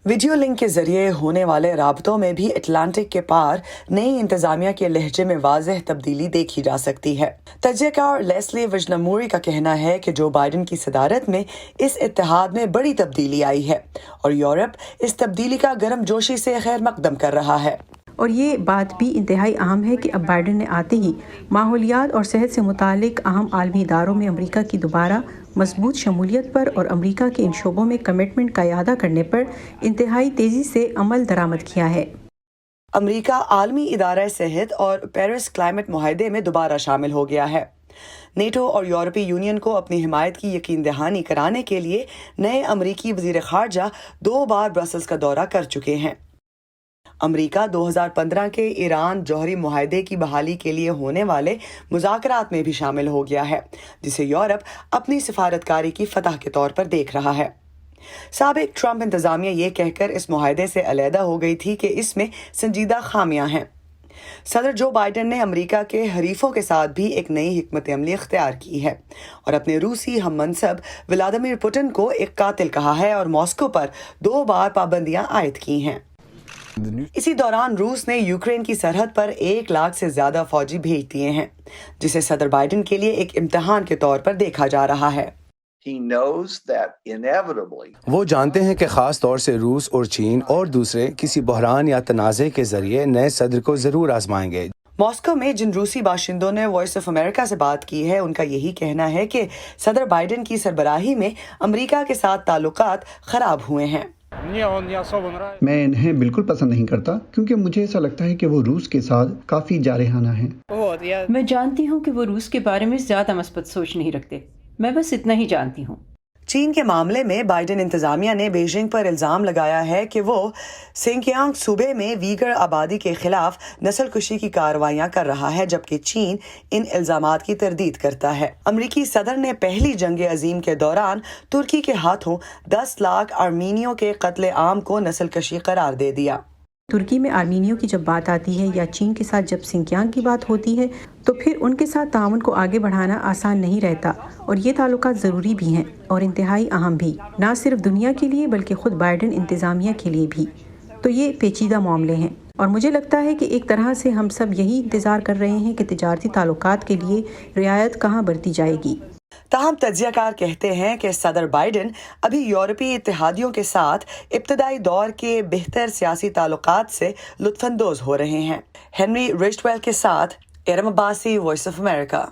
Video link کے ذریعے ہونے والے رابطوں میں بھی اٹلانٹک کے پار نئی انتظامیہ کے لہجے میں واضح تبدیلی دیکھی جا سکتی ہے۔ تجزیہ کار لیسلی وجناموری کا کہنا ہے کہ جو بائیڈن کی صدارت میں اس اتحاد میں بڑی تبدیلی آئی ہے اور یورپ اس تبدیلی کا گرم جوشی سے خیر مقدم کر رہا ہے۔ اور یہ بات بھی انتہائی اہم ہے کہ اب بائیڈن نے آتے ہی ماحولیات اور صحت سے متعلق اہم عالمی اداروں میں امریکہ کی دوبارہ مضبوط شمولیت پر اور امریکہ کے ان شعبوں میں کمٹمنٹ کا اعادہ کرنے پر انتہائی تیزی سے عمل درآمد کیا ہے۔ امریکہ عالمی ادارہ صحت اور پیرس کلائمیٹ معاہدے میں دوبارہ شامل ہو گیا ہے۔ نیٹو اور یورپی یونین کو اپنی حمایت کی یقین دہانی کرانے کے لیے نئے امریکی وزیر خارجہ 2 بار برسلز کا دورہ کر چکے ہیں۔ امریکہ 2015 کے ایران جوہری معاہدے کی بحالی کے لیے ہونے والے مذاکرات میں بھی شامل ہو گیا ہے، جسے یورپ اپنی سفارتکاری کی فتح کے طور پر دیکھ رہا ہے۔ سابق ٹرمپ انتظامیہ یہ کہہ کر اس معاہدے سے علیحدہ ہو گئی تھی کہ اس میں سنجیدہ خامیاں ہیں۔ صدر جو بائیڈن نے امریکہ کے حریفوں کے ساتھ بھی ایک نئی حکمت عملی اختیار کی ہے اور اپنے روسی ہم منصب ولادیمیر پوٹن کو ایک قاتل کہا ہے اور ماسکو پر 2 بار پابندیاں عائد کی ہیں۔ اسی دوران روس نے یوکرین کی سرحد پر 1 لاکھ سے زیادہ فوجی بھیج دیے ہیں، جسے صدر بائیڈن کے لیے ایک امتحان کے طور پر دیکھا جا رہا ہے۔ وہ جانتے ہیں کہ خاص طور سے روس اور چین اور دوسرے کسی بحران یا تنازع کے ذریعے نئے صدر کو ضرور آزمائیں گے۔ ماسکو میں جن روسی باشندوں نے وائس آف امریکہ سے بات کی ہے، ان کا یہی کہنا ہے کہ صدر بائیڈن کی سربراہی میں امریکہ کے ساتھ تعلقات خراب ہوئے ہیں۔ میں انہیں بالکل پسند نہیں کرتا کیونکہ مجھے ایسا لگتا ہے کہ وہ روس کے ساتھ کافی جارحانہ ہیں۔ میں جانتی ہوں کہ وہ روس کے بارے میں زیادہ مثبت سوچ نہیں رکھتے، میں بس اتنا ہی جانتی ہوں۔ چین کے معاملے میں بائیڈن انتظامیہ نے بیجنگ پر الزام لگایا ہے کہ وہ سنکیانگ صوبے میں ویگر آبادی کے خلاف نسل کشی کی کارروائیاں کر رہا ہے، جبکہ چین ان الزامات کی تردید کرتا ہے۔ امریکی صدر نے پہلی جنگ عظیم کے دوران ترکی کے ہاتھوں 10 لاکھ آرمینیوں کے قتل عام کو نسل کشی قرار دے دیا۔ ترکی میں آرمینیوں کی جب بات آتی ہے یا چین کے ساتھ جب سنکیانگ کی بات ہوتی ہے تو پھر ان کے ساتھ تعاون کو آگے بڑھانا آسان نہیں رہتا، اور یہ تعلقات ضروری بھی ہیں اور انتہائی اہم بھی، نہ صرف دنیا کے لیے بلکہ خود بائیڈن انتظامیہ کے لیے بھی۔ تو یہ پیچیدہ معاملے ہیں اور مجھے لگتا ہے کہ ایک طرح سے ہم سب یہی انتظار کر رہے ہیں کہ تجارتی تعلقات کے لیے رعایت کہاں برتی جائے گی۔ تاہم تجزیہ کار کہتے ہیں کہ صدر بائیڈن ابھی یورپی اتحادیوں کے ساتھ ابتدائی دور کے بہتر سیاسی تعلقات سے لطف اندوز ہو رہے ہیں۔ ہنری رچویل کے ساتھ Iram Abbasi, voice of America.